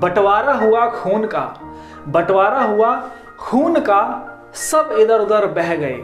बंटवारा हुआ खून का, बंटवारा हुआ खून का, सब इधर उधर बह गए।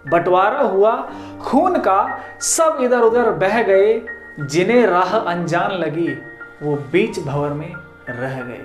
बंटवारा हुआ खून का, सब इधर उधर बह गए। जिन्हें राह अनजान लगी वो बीच भंवर में रह गए।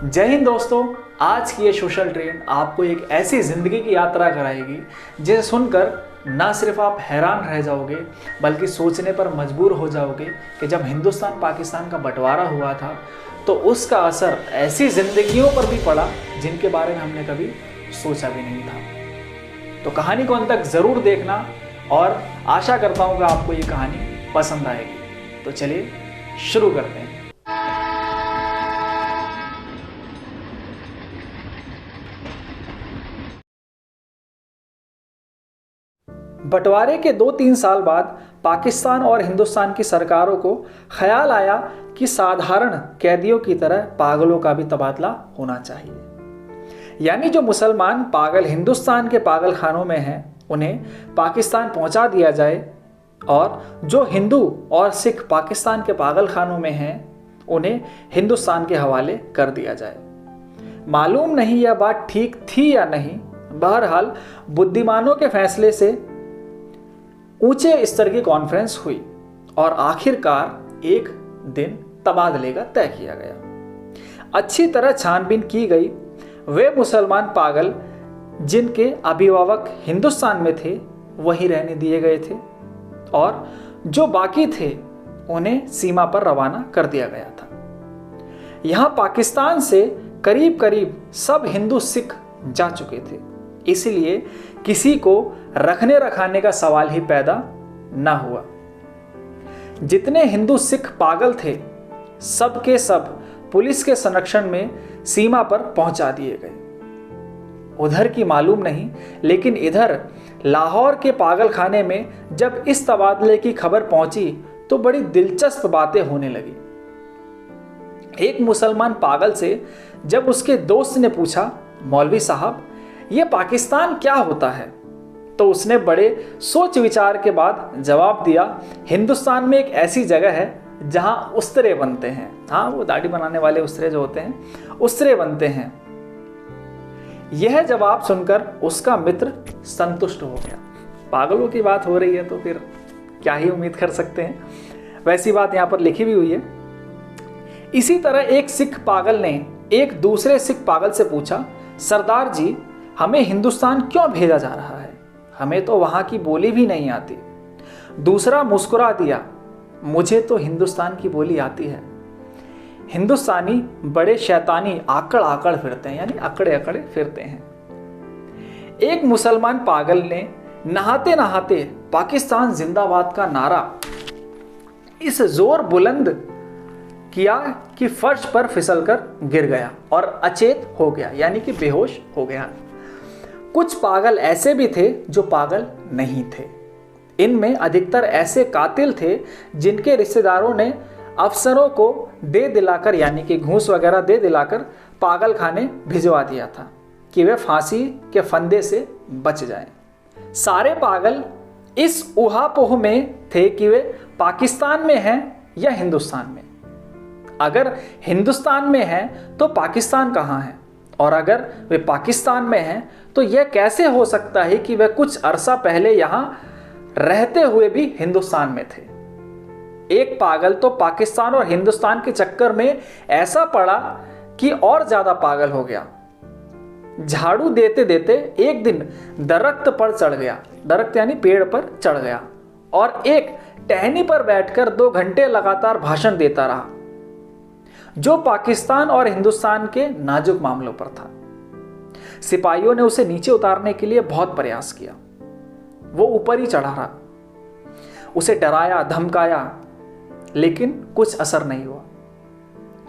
जय हिंद दोस्तों, आज की ये सोशल ट्रेन आपको एक ऐसी जिंदगी की यात्रा कराएगी जिसे सुनकर ना सिर्फ आप हैरान रह जाओगे बल्कि सोचने पर मजबूर हो जाओगे कि जब हिंदुस्तान पाकिस्तान का बंटवारा हुआ था तो उसका असर ऐसी जिंदगियों पर भी पड़ा जिनके बारे में हमने कभी सोचा भी नहीं था। तो कहानी को अंत तक जरूर देखना और आशा करता हूँ कि आपको ये कहानी पसंद आएगी। तो चलिए शुरू करते हैं। बंटवारे के 2-3 साल बाद पाकिस्तान और हिंदुस्तान की सरकारों को ख्याल आया कि साधारण कैदियों की तरह पागलों का भी तबादला होना चाहिए। यानी जो मुसलमान पागल हिंदुस्तान के पागल खानों में हैं उन्हें पाकिस्तान पहुंचा दिया जाए और जो हिंदू और सिख पाकिस्तान के पागल खानों में हैं उन्हें हिंदुस्तान के हवाले कर दिया जाए। मालूम नहीं यह बात ठीक थी या नहीं, बहरहाल बुद्धिमानों के फैसले से ऊंचे स्तर की कॉन्फ्रेंस हुई और आखिरकार एक दिन तबादले का तय किया गया। अच्छी तरह छानबीन की गई। वे मुसलमान पागल जिनके अभिभावक हिंदुस्तान में थे वहीं रहने दिए गए थे और जो बाकी थे उन्हें सीमा पर रवाना कर दिया गया था। यहां पाकिस्तान से करीब करीब सब हिंदू सिख जा चुके थे, इसलिए किसी को रखने रखाने का सवाल ही पैदा ना हुआ। जितने हिंदू सिख पागल थे सब के सब पुलिस के संरक्षण में सीमा पर पहुंचा दिए गए। उधर की मालूम नहीं, लेकिन इधर लाहौर के पागल खाने में जब इस तबादले की खबर पहुंची तो बड़ी दिलचस्प बातें होने लगी। एक मुसलमान पागल से जब उसके दोस्त ने पूछा, मौलवी साहब ये पाकिस्तान क्या होता है, तो उसने बड़े सोच विचार के बाद जवाब दिया, हिंदुस्तान में एक ऐसी जगह है जहां उस्तरे बनते हैं। हाँ, वो दाढ़ी बनाने वाले उस्तरे जो होते हैं, उस्तरे बनते हैं। यह जवाब सुनकर उसका मित्र संतुष्ट हो गया। पागलों की बात हो रही है तो फिर क्या ही उम्मीद कर सकते हैं। वैसी बात यहाँ पर लिखी भी हुई है। इसी तरह एक सिख पागल ने एक दूसरे सिख पागल से पूछा, सरदार जी हमें हिंदुस्तान क्यों भेजा जा रहा है, हमें तो वहां की बोली भी नहीं आती। दूसरा मुस्कुरा दिया, मुझे तो हिंदुस्तान की बोली आती है। हिंदुस्तानी बड़े शैतानी आकड़ आकड़ फिरते हैं, यानी अकड़े अकड़े फिरते हैं। एक मुसलमान पागल ने नहाते नहाते पाकिस्तान जिंदाबाद का नारा इस जोर बुलंद किया कि फर्श पर फिसलकर गिर गया और अचेत हो गया, यानी कि बेहोश हो गया। कुछ पागल ऐसे भी थे जो पागल नहीं थे। इनमें अधिकतर ऐसे कातिल थे जिनके रिश्तेदारों ने अफसरों को दे दिलाकर, यानी कि घूस वगैरह दे दिलाकर पागल खाने भिजवा दिया था कि वे फांसी के फंदे से बच जाएं। सारे पागल इस उहापोह में थे कि वे पाकिस्तान में हैं या हिंदुस्तान में। अगर हिंदुस्तान में हैं तो पाकिस्तान कहाँ है, और अगर वे पाकिस्तान में हैं तो यह कैसे हो सकता है कि वे कुछ अरसा पहले यहां रहते हुए भी हिंदुस्तान में थे। एक पागल तो पाकिस्तान और हिंदुस्तान के चक्कर में ऐसा पड़ा कि और ज्यादा पागल हो गया। झाड़ू देते देते एक दिन दरख्त पर चढ़ गया, दरख्त यानी पेड़ पर चढ़ गया और एक टहनी पर बैठकर 2 घंटे लगातार भाषण देता रहा, जो पाकिस्तान और हिंदुस्तान के नाजुक मामलों पर था। सिपाहियों ने उसे नीचे उतारने के लिए बहुत प्रयास किया। वो ऊपर ही चढ़ा रहा, उसे डराया धमकाया, लेकिन कुछ असर नहीं हुआ।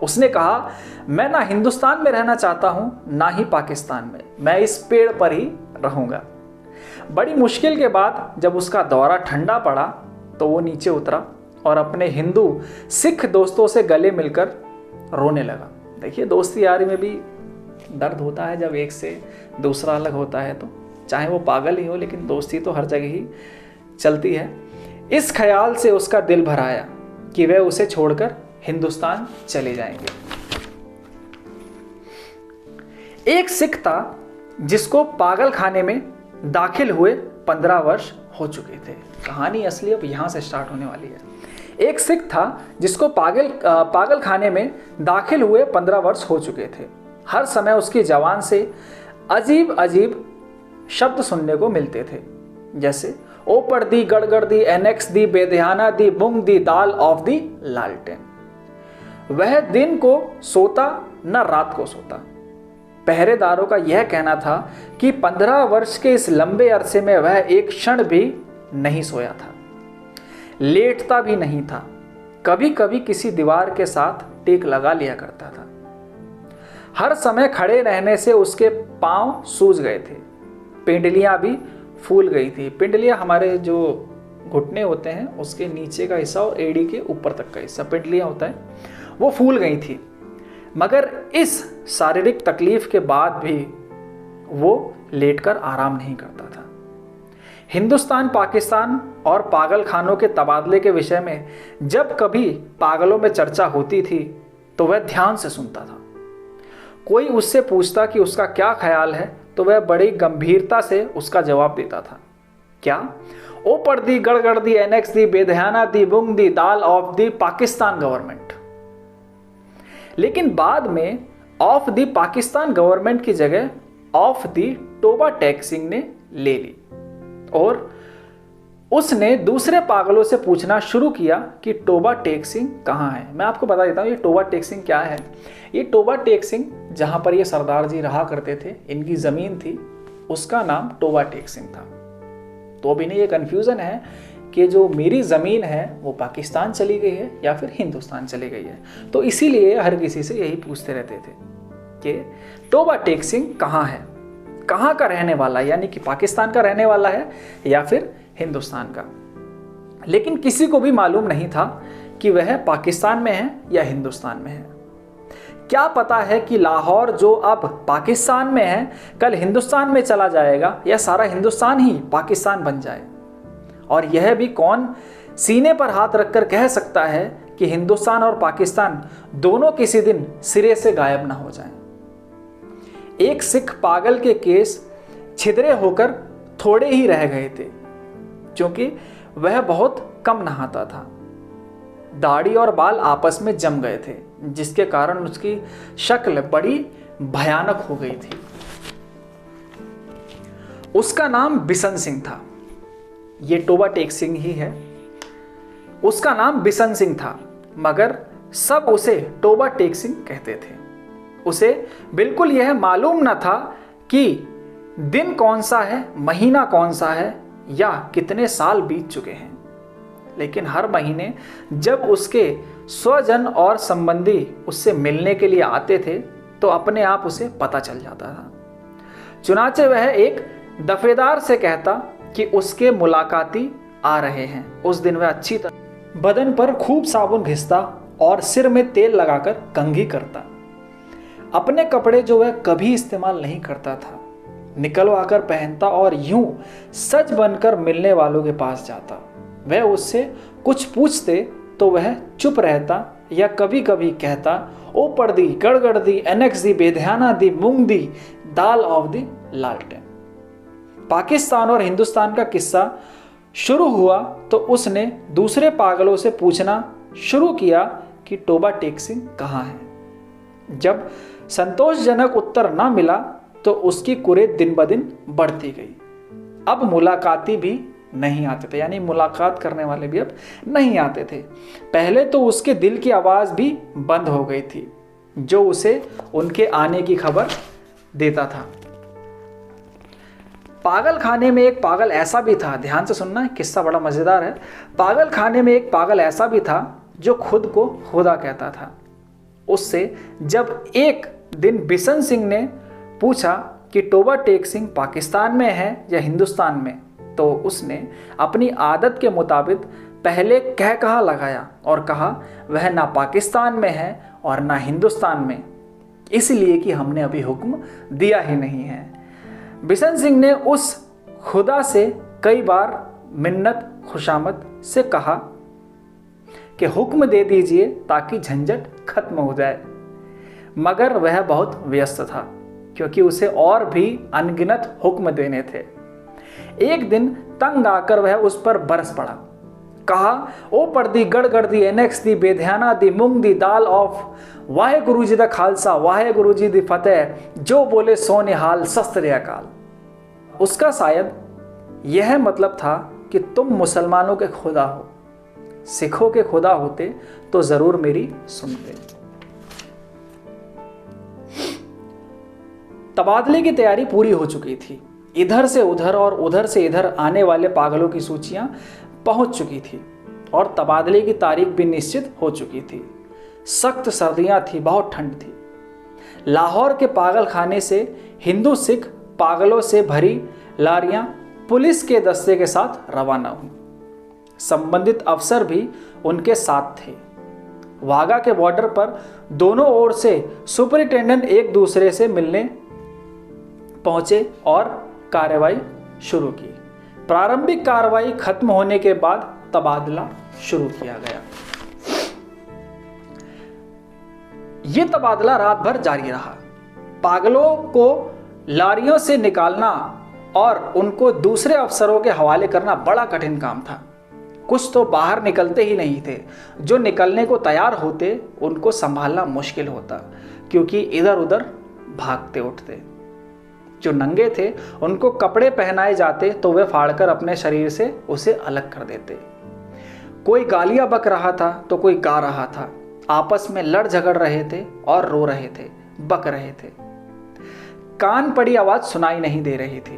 उसने कहा, मैं ना हिंदुस्तान में रहना चाहता हूं ना ही पाकिस्तान में, मैं इस पेड़ पर ही रहूंगा। बड़ी मुश्किल के बाद जब उसका दौरा ठंडा पड़ा तो वो नीचे उतरा और अपने हिंदू सिख दोस्तों से गले मिलकर रोने लगा। देखिए, दोस्ती यारी में भी दर्द होता है जब एक से दूसरा अलग होता है, तो चाहे वो पागल ही हो लेकिन दोस्ती तो हर जगह ही चलती है। इस ख्याल से उसका दिल भर आया कि वह उसे छोड़कर हिंदुस्तान चले जाएंगे। एक सिख था जिसको पागल खाने में दाखिल हुए 15 वर्ष हो चुके थे। कहानी असली अब यहाँ से स्टार्ट होने वाली है। एक सिख था जिसको पागल खाने में दाखिल हुए 15 वर्ष हो चुके थे। हर समय उसकी जबान से अजीब अजीब शब्द सुनने को मिलते थे, जैसे ओपर दी, गड़गड़ दी, एनेक्स दी, बेध्याना दी, मूंग दी, दाल ऑफ दी लालटेन। वह दिन को सोता न रात को सोता। पहरेदारों का यह कहना था कि 15 वर्ष के इस लंबे अरसे में वह एक क्षण भी नहीं सोया था, लेटता भी नहीं था। कभी कभी किसी दीवार के साथ टेक लगा लिया करता था। हर समय खड़े रहने से उसके पांव सूज गए थे, पिंडलियां भी फूल गई थी। पिंडलियां हमारे जो घुटने होते हैं उसके नीचे का हिस्सा और एड़ी के ऊपर तक का हिस्सा पिंडलियां होता है, वो फूल गई थी। मगर इस शारीरिक तकलीफ के बाद भी वो लेटकर आराम नहीं करता था। हिंदुस्तान, पाकिस्तान और पागल खानों के तबादले के विषय में जब कभी पागलों में चर्चा होती थी तो वह ध्यान से सुनता था। कोई उससे पूछता कि उसका क्या ख्याल है तो वह बड़ी गंभीरता से उसका जवाब देता था। क्या? ओपर दी, गड़गड़ दी, एनेक्स दी, बेध्याना दी, मूंग दी, दाल ऑफ दी पाकिस्तान गवर्नमेंट। लेकिन बाद में ऑफ दी पाकिस्तान गवर्नमेंट की जगह ऑफ दी टोबा टेक सिंह ने ले ली और उसने दूसरे पागलों से पूछना शुरू किया कि टोबा टेक सिंह कहाँ है। मैं आपको बता देता हूँ ये टोबा टेक सिंह क्या है। ये टोबा टेक सिंह, जहाँ पर ये सरदार जी रहा करते थे, इनकी ज़मीन थी, उसका नाम टोबा टेक सिंह था। तो अभी नहीं, ये कन्फ्यूज़न है कि जो मेरी ज़मीन है वो पाकिस्तान चली गई है या फिर हिंदुस्तान चली गई है। तो इसीलिए हर किसी से यही पूछते रहते थे कि टोबा टेक सिंह कहाँ है, कहाँ का रहने वाला है, यानी कि पाकिस्तान का रहने वाला है या फिर हिंदुस्तान का। लेकिन किसी को भी मालूम नहीं था कि वह पाकिस्तान में है या हिंदुस्तान में है। क्या पता है कि लाहौर जो अब पाकिस्तान में है कल हिंदुस्तान में चला जाएगा या सारा हिंदुस्तान ही पाकिस्तान बन जाए। और यह भी कौन सीने पर हाथ रखकर कह सकता है कि हिंदुस्तान और पाकिस्तान दोनों किसी दिन सिरे से गायब ना हो जाएं। एक सिख पागल के केस छिद्रे होकर थोड़े ही रह गए थे, क्योंकि वह बहुत कम नहाता था। दाढ़ी और बाल आपस में जम गए थे, जिसके कारण उसकी शक्ल बड़ी भयानक हो गई थी। उसका नाम बिशन सिंह था। ये टोबा टेक सिंह ही है। उसका नाम बिशन सिंह था, मगर सब उसे टोबा टेक सिंह कहते थे। उसे बिल्कुल यह मालूम न था कि दिन कौन सा है, महीना कौन सा है या कितने साल बीत चुके हैं। लेकिन हर महीने जब उसके स्वजन और संबंधी उससे मिलने के लिए आते थे तो अपने आप उसे पता चल जाता था। चुनाचे वह एक दफेदार से कहता कि उसके मुलाकाती आ रहे हैं। उस दिन वह अच्छी तरह बदन पर खूब साबुन घिसता और सिर में तेल लगाकर कंघी करता। अपने कपड़े जो वह कभी इस्तेमाल नहीं करता था निकलवाकर पहनता और यूं सच बनकर मिलने वालों के पास जाता। वह उससे कुछ पूछते तो वह चुप रहता या कभी कभी कहता ओपर दी, गड़गड़ दी, एनेक्स दी, बेध्याना दी, मूंग दी, दाल ऑफ दी लालटेन। पाकिस्तान और हिंदुस्तान का किस्सा शुरू हुआ तो उसने दूसरे पागलों से पूछना शुरू किया कि टोबा टेक सिंह कहाँ है। जब संतोषजनक उत्तर न मिला तो उसकी कुरेद दिन ब दिन बढ़ती गई। अब मुलाकाती भी नहीं आते थे, यानी मुलाकात करने वाले भी अब नहीं आते थे। पहले तो उसके दिल की आवाज़ भी बंद हो गई थी जो उसे उनके आने की खबर देता था। पागल खाने में एक पागल ऐसा भी था, ध्यान से सुनना है, किस्सा बड़ा मज़ेदार है। पागल खाने में एक पागल ऐसा भी था जो खुद को खुदा कहता था। उससे जब एक दिन बिशन सिंह ने पूछा कि टोबा टेक सिंह पाकिस्तान में है या हिंदुस्तान में, तो उसने अपनी आदत के मुताबिक पहले कह कहा लगाया और कहा वह ना पाकिस्तान में है और ना हिंदुस्तान में, इसलिए कि हमने अभी हुक्म दिया ही नहीं है। बिशन सिंह ने उस खुदा से कई बार मिन्नत खुशामद से कहा कि हुक्म दे दीजिए ताकि झंझट खत्म हो जाए, मगर वह बहुत व्यस्त था। क्योंकि उसे और भी अनगिनत हुक्म देने थे। एक दिन तंग आकर वह उस पर बरस पड़ा। कहा, ओ पढ़दी गड़गड़ दी एनेक्स दी बेध्याना दी मूंग दी दाल ऑफ वाहे गुरु जी दा खालसा वाहे गुरु जी दी फतेह, जो बोले सो निहाल सस्त्रे अकाल। उसका शायद यह मतलब था कि तुम मुसलमानों के खुदा हो, सिखों के खुदा होते तो जरूर मेरी सुनते। तबादले की तैयारी पूरी हो चुकी थी। इधर से उधर और उधर से इधर आने वाले पागलों की सूचियां पहुंच चुकी थी और तबादले की तारीख भी निश्चित हो चुकी थी। सख्त सर्दियां थी, बहुत ठंड थी। लाहौर के पागल खाने से हिंदू सिख पागलों से भरी लारियां पुलिस के दस्ते के साथ रवाना हुई। संबंधित अफसर भी उनके साथ थे। वाघा के बॉर्डर पर दोनों ओर से सुपरिटेंडेंट एक दूसरे से मिलने पहुंचे और कार्रवाई शुरू की। प्रारंभिक कार्रवाई खत्म होने के बाद तबादला शुरू किया गया। यह तबादला रात भर जारी रहा। पागलों को लारियों से निकालना और उनको दूसरे अफसरों के हवाले करना बड़ा कठिन काम था। कुछ तो बाहर निकलते ही नहीं थे, जो निकलने को तैयार होते उनको संभालना मुश्किल होता, क्योंकि इधर उधर भागते उठते। जो नंगे थे उनको कपड़े पहनाए जाते तो वे फाड़कर अपने शरीर से उसे अलग कर देते। कोई गालियां बक रहा था तो कोई गा रहा था, आपस में लड़ झगड़ रहे थे और रो रहे थे, बक रहे थे। कान पड़ी आवाज सुनाई नहीं दे रही थी।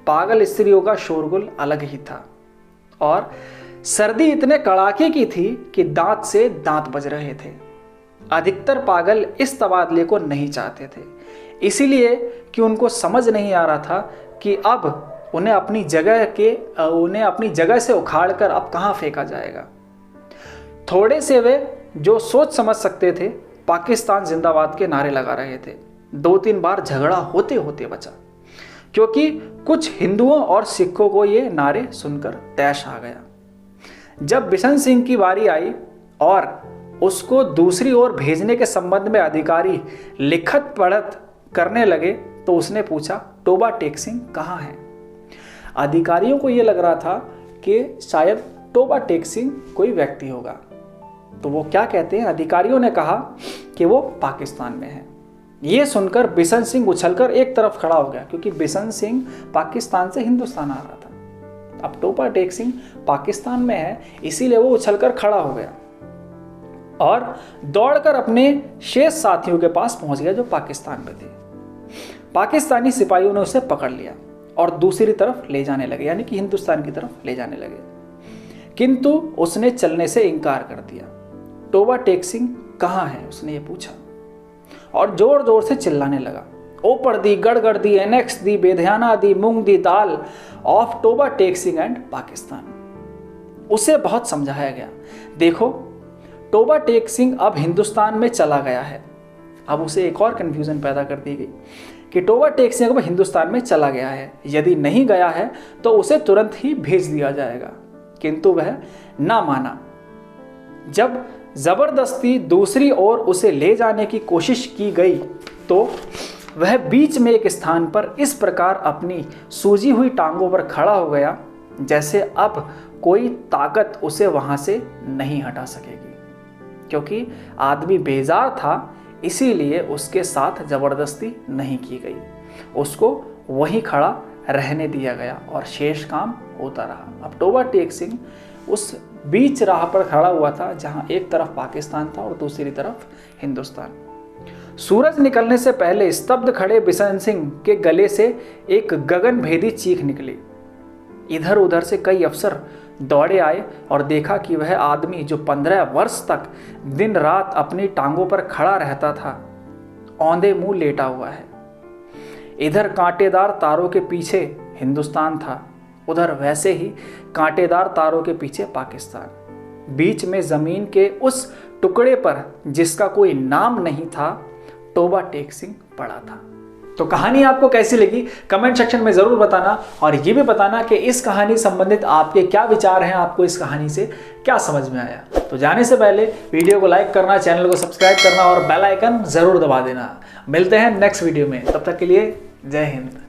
पागल स्त्रियों का शोरगुल अलग ही था और सर्दी इतने कड़ाके की थी कि दांत से दांत बज रहे थे। अधिकतर पागल इस तबादले को नहीं चाहते थे, इसीलिए कि उनको समझ नहीं आ रहा था कि अब उन्हें अपनी जगह से उखाड़कर अब कहां फेंका जाएगा। थोड़े से वे जो सोच समझ सकते थे पाकिस्तान जिंदाबाद के नारे लगा रहे थे। 2-3 बार झगड़ा होते होते बचा, क्योंकि कुछ हिंदुओं और सिखों को ये नारे सुनकर तैश आ गया। जब बिशन सिंह की बारी आई और उसको दूसरी ओर भेजने के संबंध में अधिकारी लिखत पढ़त करने लगे तो उसने पूछा, टोबा टेक सिंह कहाँ है? अधिकारियों को यह लग रहा था कि शायद टोबा टेक सिंह कोई व्यक्ति होगा, तो वो क्या कहते हैं, अधिकारियों ने कहा कि वो पाकिस्तान में है। ये सुनकर बिशन सिंह उछलकर एक तरफ खड़ा हो गया, क्योंकि बिशन सिंह पाकिस्तान से हिंदुस्तान आ रहा था। अब टोबा टेक सिंह पाकिस्तान में है, इसीलिए वो उछलकर खड़ा हो गया और दौड़कर अपने शेष साथियों के पास पहुंच गया जो पाकिस्तान में थे। पाकिस्तानी सिपाहियों ने उसे पकड़ लिया और दूसरी तरफ ले जाने लगे, यानी कि हिंदुस्तान की तरफ ले जाने लगे, किंतु उसने चलने से इनकार कर दिया। टोबा टेक सिंह कहाँ है, उसने ये पूछा और जोर जोर से चिल्लाने लगा, ओ पढ़दी गड़गड़ दी एनेक्स दी बेध्याना दी मूंग दी दाल ऑफ टोबा टेक सिंह एंड पाकिस्तान। उसे बहुत समझाया गया, देखो टोबा टेक सिंह अब हिंदुस्तान में चला गया है। अब उसे एक और कंफ्यूजन पैदा कर दी गई कि टोबा टेक सिंह अब हिंदुस्तान में चला गया है, यदि नहीं गया है तो उसे तुरंत ही भेज दिया जाएगा, किंतु वह ना माना। जब जबरदस्ती दूसरी ओर उसे ले जाने की कोशिश की गई तो वह बीच में एक स्थान पर इस प्रकार अपनी सूजी हुई टांगों पर खड़ा हो गया जैसे अब कोई ताकत उसे वहां से नहीं हटा सकेगी। क्योंकि आदमी बेजार था, इसीलिए उसके साथ जबरदस्ती नहीं की गई, उसको वहीं खड़ा रहने दिया गया और शेष काम होता रहा। अब टोबा टेक सिंह उस बीच राह पर खड़ा हुआ था जहां एक तरफ पाकिस्तान था और दूसरी तरफ हिंदुस्तान। सूरज निकलने से पहले स्तब्ध खड़े बिशन सिंह के गले से एक गगनभेदी चीख निकली। इधर उधर से कई अफसर दौड़े आए और देखा कि वह आदमी जो 15 वर्ष तक दिन रात अपनी टांगों पर खड़ा रहता था, औंधे मुंह लेटा हुआ है। इधर कांटेदार तारों के पीछे हिंदुस्तान था, उधर वैसे ही कांटेदार तारों के पीछे पाकिस्तान। बीच में जमीन के उस टुकड़े पर जिसका कोई नाम नहीं था, टोबा टेक सिंह पड़ा था। तो कहानी आपको कैसी लगी कमेंट सेक्शन में ज़रूर बताना, और ये भी बताना कि इस कहानी संबंधित आपके क्या विचार हैं, आपको इस कहानी से क्या समझ में आया। तो जाने से पहले वीडियो को लाइक करना, चैनल को सब्सक्राइब करना और बेल आइकन ज़रूर दबा देना। मिलते हैं नेक्स्ट वीडियो में, तब तक के लिए जय हिंद।